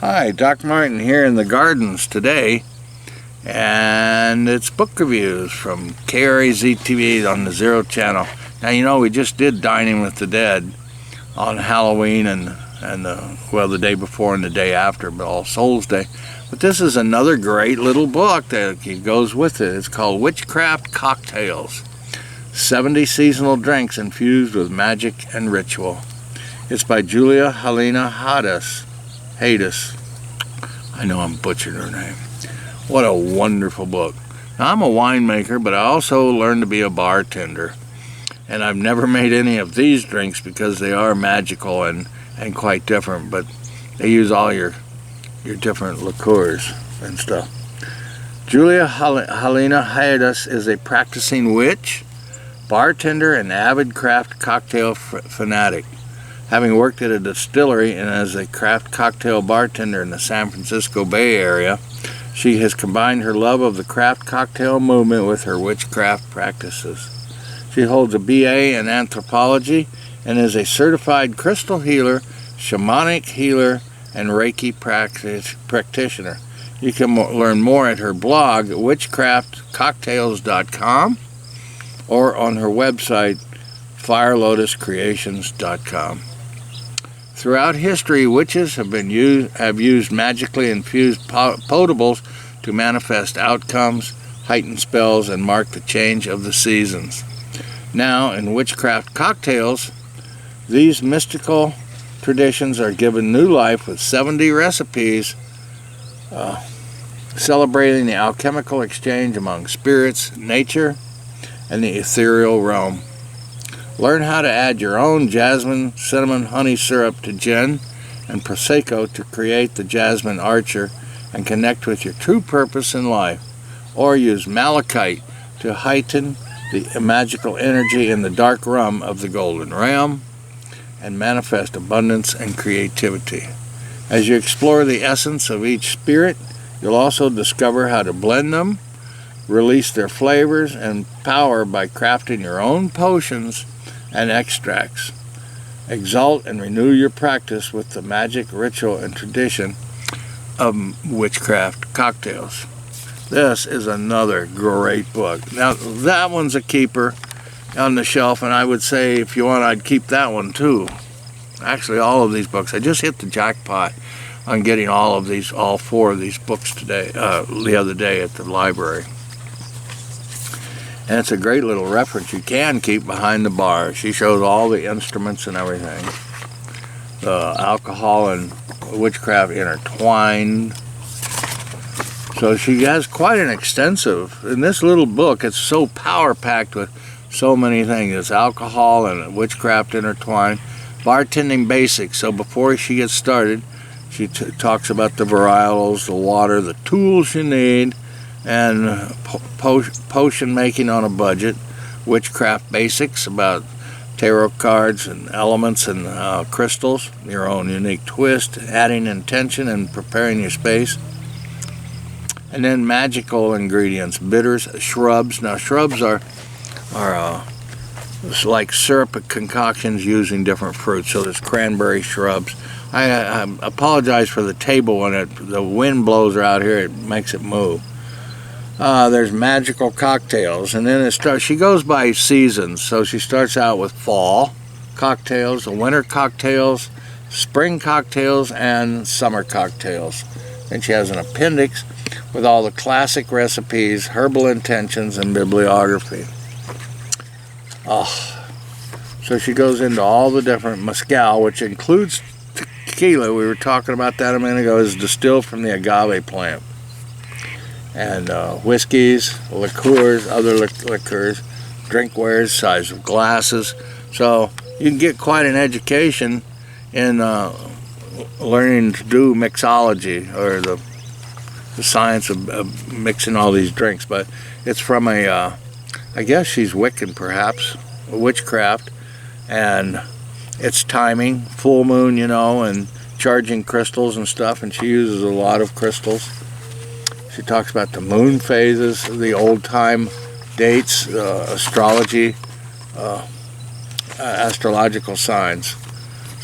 Hi, Doc Martin here in the gardens today, and it's book reviews from KRAZ TV on the Zero Channel. Now, you know, we just did Dining with the Dead on Halloween and the day before and the day after, but All Souls Day. But this is another great little book that goes with it. It's called WitchCraft Cocktails, 70 Seasonal Drinks Infused with Magic and Ritual. It's by Halina Hadas. I know I'm butchering her name. What a wonderful book. Now, I'm a winemaker, but I also learned to be a bartender. And I've never made any of these drinks because they are magical and quite different, but they use all your different liqueurs and stuff. Halina Hadas is a practicing witch, bartender, and avid craft cocktail fanatic. Having worked at a distillery and as a craft cocktail bartender in the San Francisco Bay Area, she has combined her love of the craft cocktail movement with her witchcraft practices. She holds a BA in anthropology and is a certified crystal healer, shamanic healer, and Reiki practitioner. You can learn more at her blog, witchcraftcocktails.com, or on her website, firelotuscreations.com. Throughout history, witches have used magically infused potables to manifest outcomes, heighten spells, and mark the change of the seasons. Now, in Witchcraft Cocktails, these mystical traditions are given new life with 70 recipes, celebrating the alchemical exchange among spirits, nature, and the ethereal realm. Learn how to add your own jasmine, cinnamon, honey syrup to gin and prosecco to create the jasmine archer and connect with your true purpose in life. Or use malachite to heighten the magical energy in the dark rum of the golden realm and manifest abundance and creativity. As you explore the essence of each spirit, you'll also discover how to blend them, release their flavors and power by crafting your own potions and extracts. Exalt and renew your practice with the magic, ritual, and tradition of witchcraft cocktails. This is another great book. Now, that one's a keeper on the shelf, and I would say if you want, I'd keep that one too. Actually, all of these books. I just hit the jackpot on getting all four of these books today, the other day at the library. And it's a great little reference you can keep behind the bar. She shows all the instruments and everything. The alcohol and witchcraft intertwined. So she has quite an extensive, in this little book, it's so power-packed with so many things. It's alcohol and witchcraft intertwined. Bartending basics. So before she gets started, she talks about the varietals, the water, the tools you need, and potion making on a budget. Witchcraft basics about tarot cards and elements and crystals, your own unique twist, adding intention and preparing your space. And then magical ingredients, bitters, shrubs. Now, shrubs are like syrup concoctions using different fruits. So there's cranberry shrubs. I apologize for the table when the wind blows out here. It makes it move. There's magical cocktails, and then she goes by seasons. So she starts out with fall cocktails, winter cocktails, spring cocktails, and summer cocktails. And she has an appendix with all the classic recipes, herbal intentions, and bibliography. So she goes into all the different mezcal, which includes tequila. We were talking about that a minute ago. Is distilled from the agave plant. And whiskeys, liqueurs, other liqueurs, drinkwares, size of glasses. So you can get quite an education in learning to do mixology, or the science of mixing all these drinks. But it's from I guess she's Wiccan perhaps, witchcraft, and it's timing, full moon, and charging crystals and stuff, and she uses a lot of crystals. She talks about the moon phases, the old time dates, astrology, astrological signs.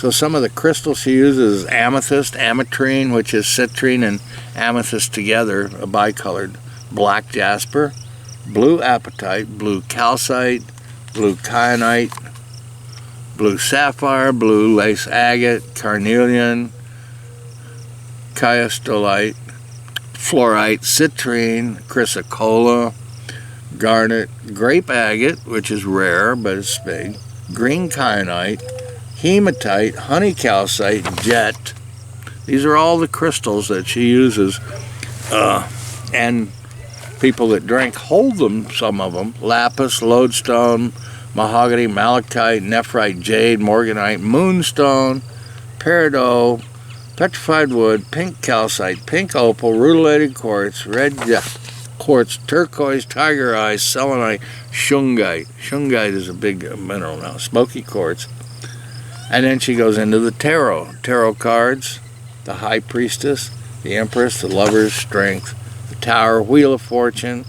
So some of the crystals she uses is amethyst, ametrine, which is citrine and amethyst together, a bicolored, black jasper, blue apatite, blue calcite, blue kyanite, blue sapphire, blue lace agate, carnelian, chiastolite, fluorite, citrine, chrysocolla, garnet, grape agate, which is rare but it's big, green kyanite, hematite, honey calcite, jet. These are all the crystals that she uses, and people that drink hold them, some of them. Lapis, lodestone, mahogany, malachite, nephrite, jade, morganite, moonstone, peridot, petrified wood, pink calcite, pink opal, rutilated quartz, red quartz, turquoise, tiger eyes, selenite, shungite. Shungite is a big mineral now. Smoky quartz. And then she goes into the tarot cards, the High Priestess, the Empress, the Lover's Strength, the Tower, Wheel of Fortune,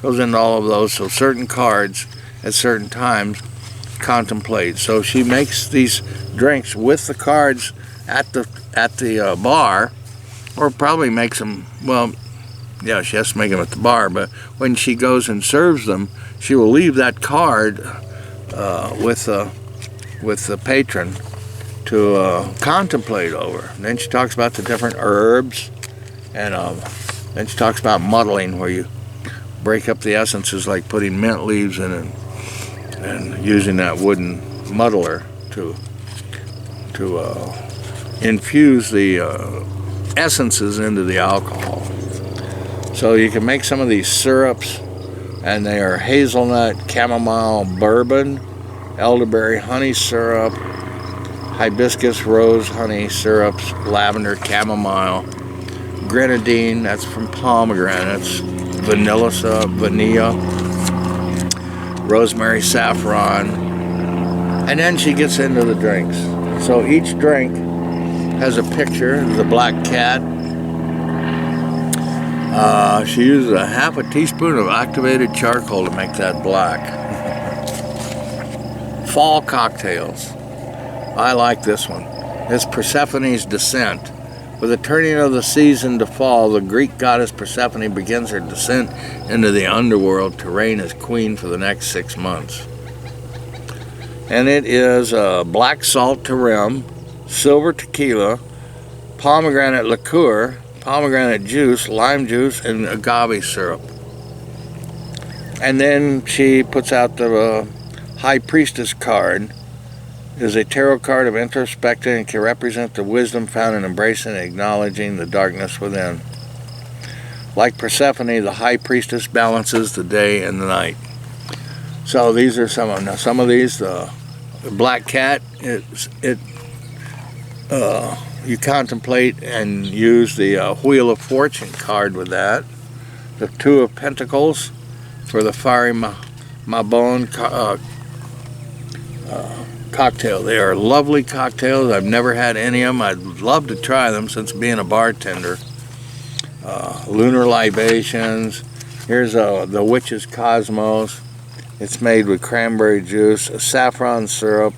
goes into all of those. So certain cards at certain times contemplate. So she makes these drinks with the cards at the bar, or probably makes them, well, yeah, she has to make them at the bar, but when she goes and serves them, she will leave that card with the patron to contemplate over. And then she talks about the different herbs, and then she talks about muddling, where you break up the essences, like putting mint leaves in it and using that wooden muddler to infuse the essences into the alcohol. So you can make some of these syrups, and they are hazelnut, chamomile, bourbon, elderberry honey syrup, hibiscus rose honey syrups, lavender, chamomile, grenadine, that's from pomegranates, vanilla, rosemary, saffron, and then she gets into the drinks. So each drink has a picture of the black cat. She uses a half a teaspoon of activated charcoal to make that black. Fall cocktails. I like this one. It's Persephone's descent. With the turning of the season to fall, the Greek goddess Persephone begins her descent into the underworld to reign as queen for the next 6 months. And it is black salt to rim, silver tequila, pomegranate liqueur, pomegranate juice, lime juice, and agave syrup. And then she puts out the High Priestess card. It is a tarot card of introspection and can represent the wisdom found in embracing and acknowledging the darkness within. Like Persephone, the High Priestess balances the day and the night. So these are some of them. Now, some of these, the black cat, you contemplate and use the Wheel of Fortune card with that. The Two of Pentacles for the Fiery Mabon cocktail. They are lovely cocktails. I've never had any of them. I'd love to try them since being a bartender. Lunar Libations. Here's the Witch's Cosmos. It's made with cranberry juice, saffron syrup,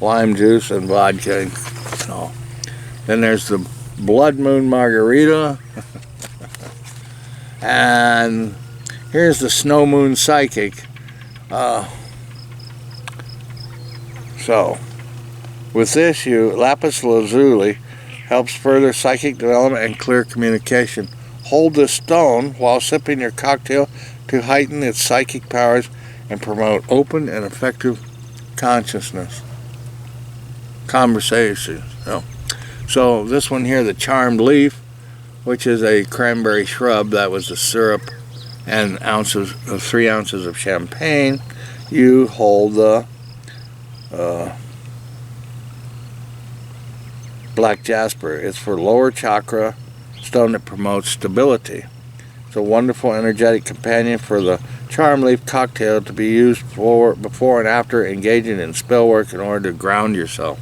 lime juice, and vodka. So, then there's the Blood Moon Margarita. And here's the Snow Moon Psychic. So, with this, lapis lazuli helps further psychic development and clear communication. Hold this stone while sipping your cocktail to heighten its psychic powers and promote open and effective conversations. So this one here, the Charmed Leaf, which is a cranberry shrub, that was the syrup, and 3 ounces of champagne. You hold the black jasper. It's for lower chakra, stone that promotes stability. It's a wonderful energetic companion for the charm leaf cocktail to be used before and after engaging in spell work in order to ground yourself.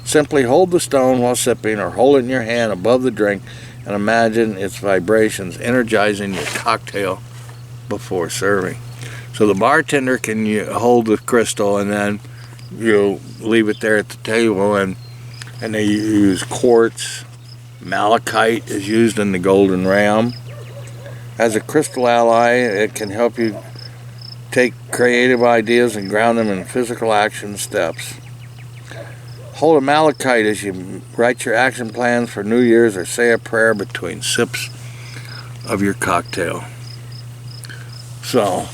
Simply hold the stone while sipping, or hold it in your hand above the drink and imagine its vibrations energizing your cocktail before serving. So the bartender can hold the crystal, and then you leave it there at the table, and And they use quartz. Malachite is used in the golden ram. As a crystal ally, it can help you take creative ideas and ground them in physical action steps. Hold a malachite as you write your action plans for New Year's or say a prayer between sips of your cocktail. So,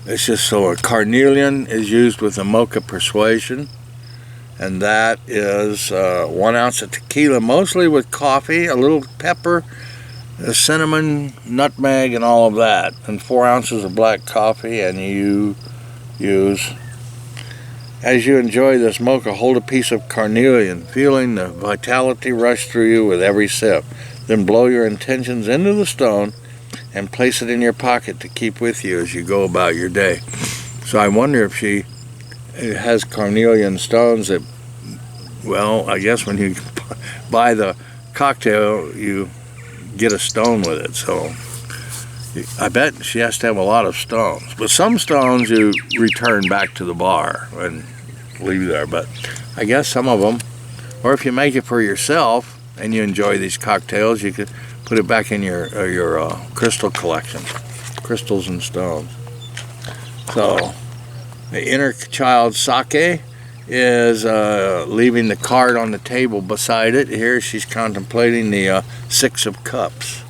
it's just so a carnelian is used with a mocha persuasion, and that is 1 ounce of tequila, mostly with coffee, a little pepper, cinnamon, nutmeg, and all of that, and 4 ounces of black coffee, and you use. As you enjoy this mocha, hold a piece of carnelian, feeling the vitality rush through you with every sip. Then blow your intentions into the stone and place it in your pocket to keep with you as you go about your day. So I wonder if she has carnelian stones that, well, I guess when you buy the cocktail, you get a stone with it. So I bet she has to have a lot of stones. But some stones you return back to the bar and leave there. But I guess some of them, or if you make it for yourself and you enjoy these cocktails, you could put it back in your crystal collection, crystals and stones. So the inner child sake is leaving the card on the table beside it. Here she's contemplating the 6 of Cups.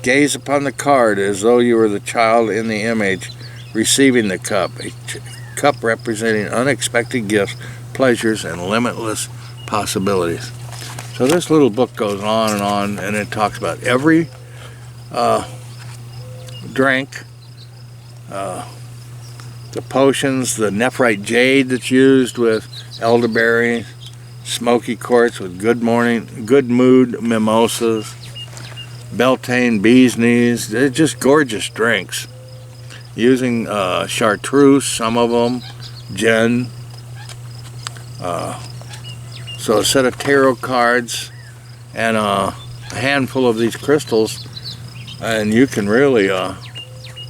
Gaze upon the card as though you were the child in the image receiving the cup, a cup representing unexpected gifts, pleasures, and limitless possibilities. So this little book goes on, and it talks about every drink, the potions, the nephrite jade that's used with elderberry, smoky quartz with good mood mimosas, Beltane, bee's knees. They're just gorgeous drinks. Using chartreuse, some of them, gin. So a set of tarot cards and a handful of these crystals, and you can really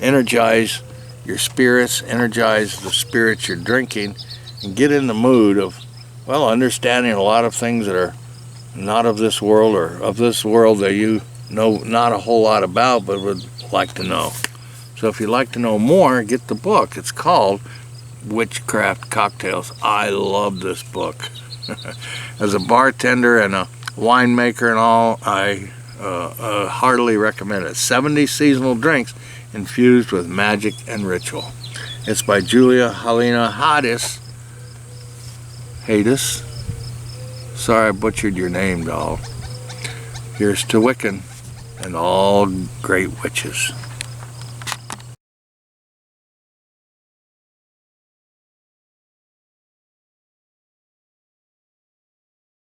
energize your spirits, energize the spirits you're drinking, and get in the mood of, well, understanding a lot of things that are not of this world, or of this world that you know not a whole lot about but would like to know. So if you'd like to know more, get the book. It's called WitchCraft Cocktails. I love this book. As a bartender and a winemaker and all, I heartily recommend it. 70 seasonal drinks infused with magic and ritual. It's by Halina Hadas. Sorry I butchered your name, doll. Here's to Wiccan and all great witches.